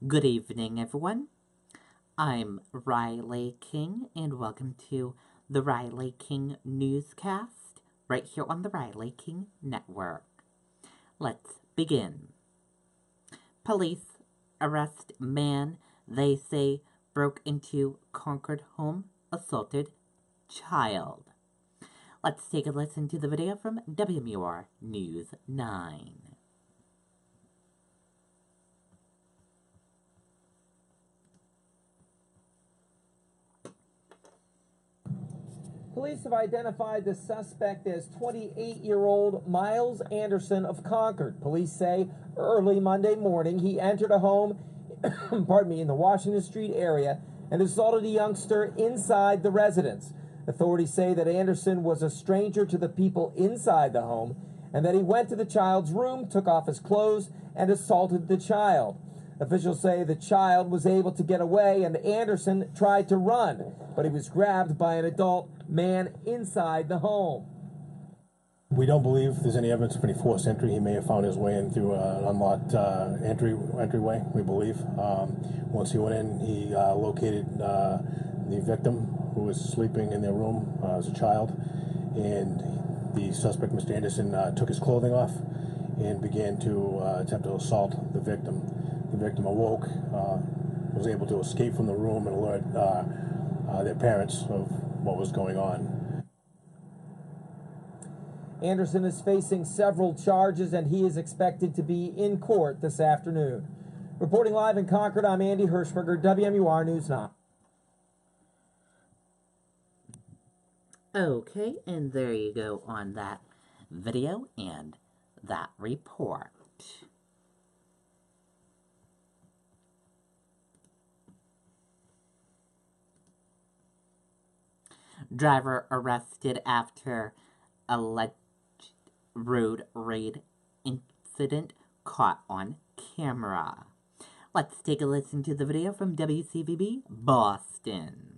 Good evening, everyone. I'm Riley King, and welcome to the Riley King Newscast right here on the Riley King Network. Let's begin. Police arrest man they say broke into Concord home, assaulted child. Let's take a listen to the video from WMUR News 9. Police have identified the suspect as 28-year-old Miles Anderson of Concord. Police say early Monday morning he entered a home in the Washington Street area and assaulted a youngster inside the residence. Authorities say that Anderson was a stranger to the people inside the home and that he went to the child's room, took off his clothes, and assaulted the child. Officials say the child was able to get away and Anderson tried to run, but he was grabbed by an adult man inside the home. We don't believe there's any evidence of any forced entry. He may have found his way in through an unlocked entryway, we believe. Once he went in, he located the victim who was sleeping in their room as a child, and the suspect, Mr. Anderson, took his clothing off and began to attempt to assault the victim. The victim awoke, was able to escape from the room and alert their parents of what was going on. Anderson is facing several charges and he is expected to be in court this afternoon. Reporting live in Concord, I'm Andy Hershberger, WMUR News 9. Okay, and there you go on that video and that report. Driver arrested after alleged road raid incident caught on camera. Let's take a listen to the video from WCVB Boston.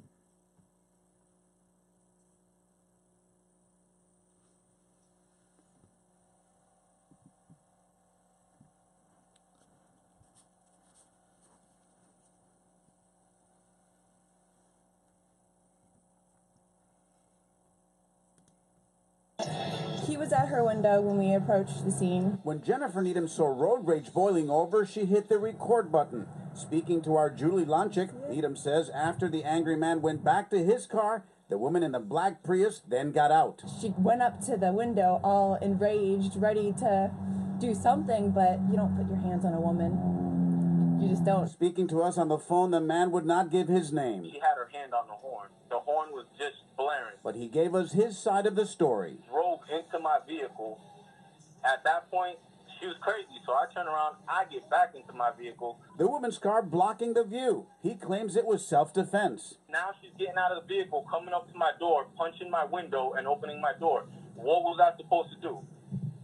He was at her window when we approached the scene. When Jennifer Needham saw road rage boiling over, she hit the record button. Speaking to our Julie Lonchik, Needham says after the angry man went back to his car, the woman in the black Prius then got out. She went up to the window all enraged, ready to do something, but you don't put your hands on a woman. You just don't. Speaking to us on the phone, the man would not give his name. She had her hand on the horn. The horn was just blaring. But he gave us his side of the story. Drove into my vehicle. At that point, she was crazy, so I turn around, I get back into my vehicle. The woman's car blocking the view. He claims it was self-defense. Now she's getting out of the vehicle, coming up to my door, punching my window, and opening my door. What was I supposed to do?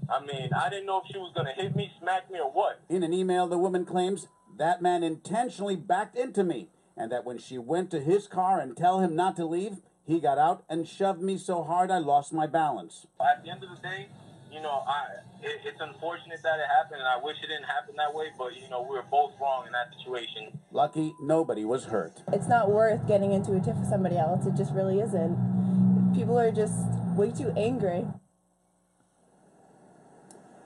I mean, I didn't know if she was going to hit me, smack me, or what. In an email, the woman claims that man intentionally backed into me, and that when she went to his car and tell him not to leave, he got out and shoved me so hard I lost my balance. At the end of the day, you know, it's unfortunate that it happened, and I wish it didn't happen that way, but, you know, we were both wrong in that situation. Lucky nobody was hurt. It's not worth getting into a tiff with somebody else. It just really isn't. People are just way too angry.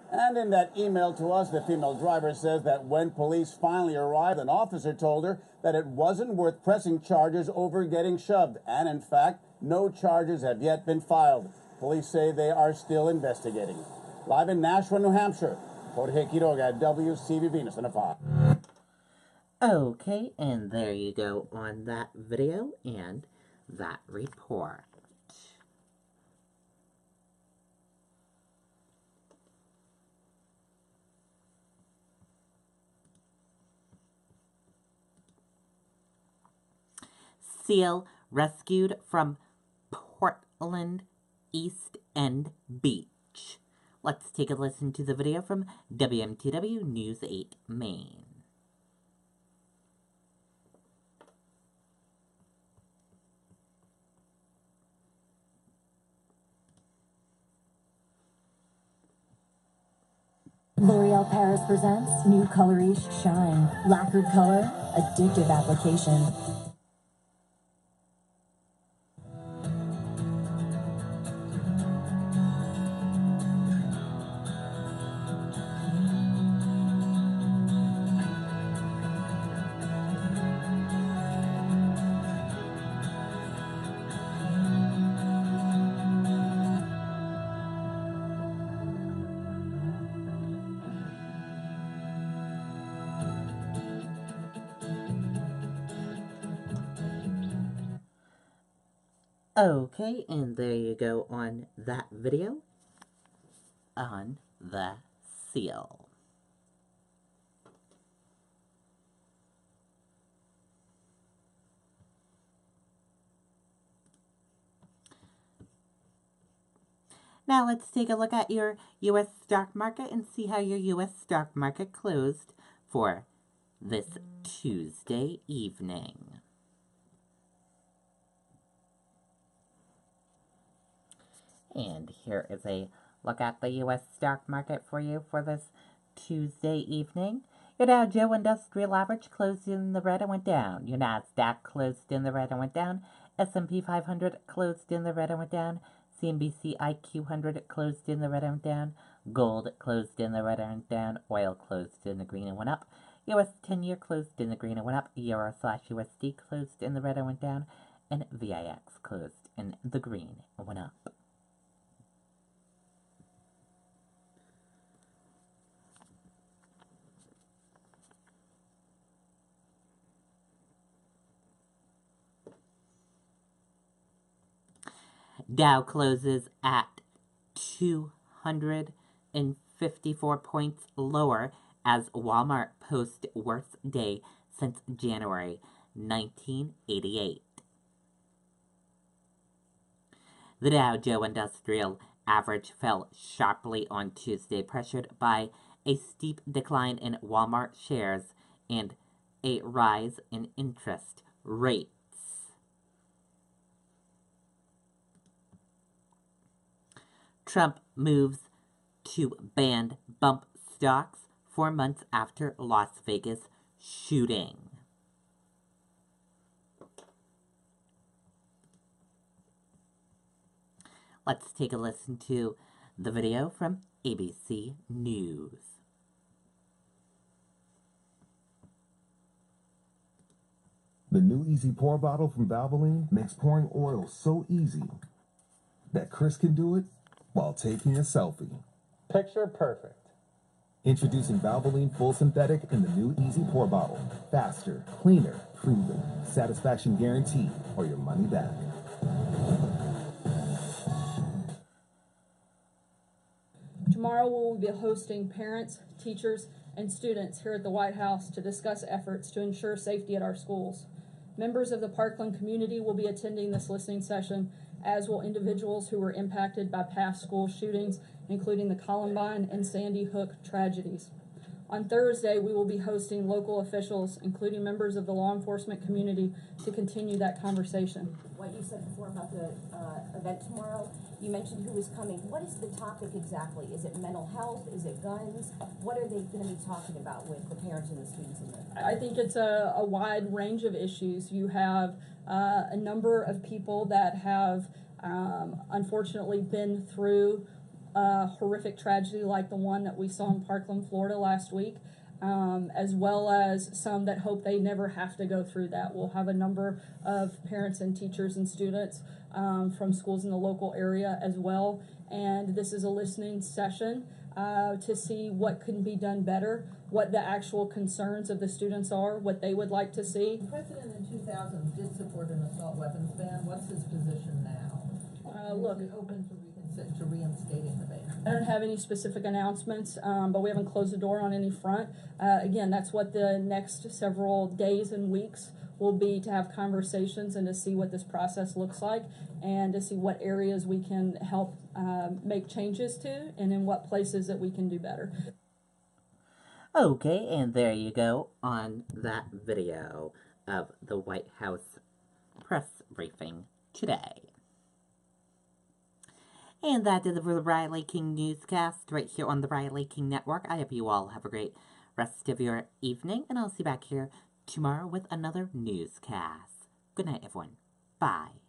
And in that email to us, the female driver says that when police finally arrived, an officer told her that it wasn't worth pressing charges over getting shoved. And in fact, no charges have yet been filed. Police say they are still investigating. Live in Nashua, New Hampshire, Jorge Quiroga, WCVB News 5. Okay, and there you go on that video and that report. Seal rescued from Portland East End Beach. Let's take a listen to the video from WMTW News 8 Maine. L'Oreal Paris presents new Colorish Shine. Lacquered color, addictive application. Okay, and there you go on that video on the seal. Now let's take a look at your U.S. stock market and see how your U.S. stock market closed for this Tuesday evening. And here is a look at the U.S. stock market for you for this Tuesday evening. Your Dow Jones Industrial Average closed in the red and went down. Your Nasdaq closed in the red and went down. S&P 500 closed in the red and went down. CNBC IQ 100 closed in the red and went down. Gold closed in the red and went down. Oil closed in the green and went up. US 10-year closed in the green and went up. Euro/USD closed in the red and went down. And VIX closed in the green and went up. Dow closes at 254 points lower as Walmart posts worst day since January 1988. The Dow Jones Industrial Average fell sharply on Tuesday, pressured by a steep decline in Walmart shares and a rise in interest rates. Trump moves to ban bump stocks 4 months after Las Vegas shooting. Let's take a listen to the video from ABC News. The new Easy Pour bottle from Valvoline makes pouring oil so easy that Chris can do it while taking a selfie. Picture perfect. Introducing Valvoline Full Synthetic in the new Easy Pour bottle. Faster, cleaner, proven. Satisfaction guaranteed or your money back. Tomorrow we will be hosting parents, teachers, and students here at the White House to discuss efforts to ensure safety at our schools. Members of the Parkland community will be attending this listening session, as will individuals who were impacted by past school shootings, including the Columbine and Sandy Hook tragedies. On Thursday, we will be hosting local officials, including members of the law enforcement community, to continue that conversation. What you said before about the event tomorrow, you mentioned who was coming. What is the topic exactly? Is it mental health? Is it guns? What are they going to be talking about with the parents and the students in there? I think it's a wide range of issues. You have a number of people that have unfortunately been through a horrific tragedy like the one that we saw in Parkland, Florida last week, as well as some that hope they never have to go through that. We'll have a number of parents and teachers and students from schools in the local area as well. And this is a listening session to see what can be done better, what the actual concerns of the students are, what they would like to see. The president in 2000 did support an assault weapons ban. What's his position now? Look, is he open to reinstating the ban? I don't have any specific announcements, but we haven't closed the door on any front. Again, that's what the next several days and weeks will be, to have conversations and to see what this process looks like and to see what areas we can help make changes to and in what places that we can do better. Okay, and there you go on that video of the White House press briefing today. And that is the Riley King Newscast right here on the Riley King Network. I hope you all have a great rest of your evening, and I'll see you back here tomorrow with another newscast. Good night, everyone. Bye.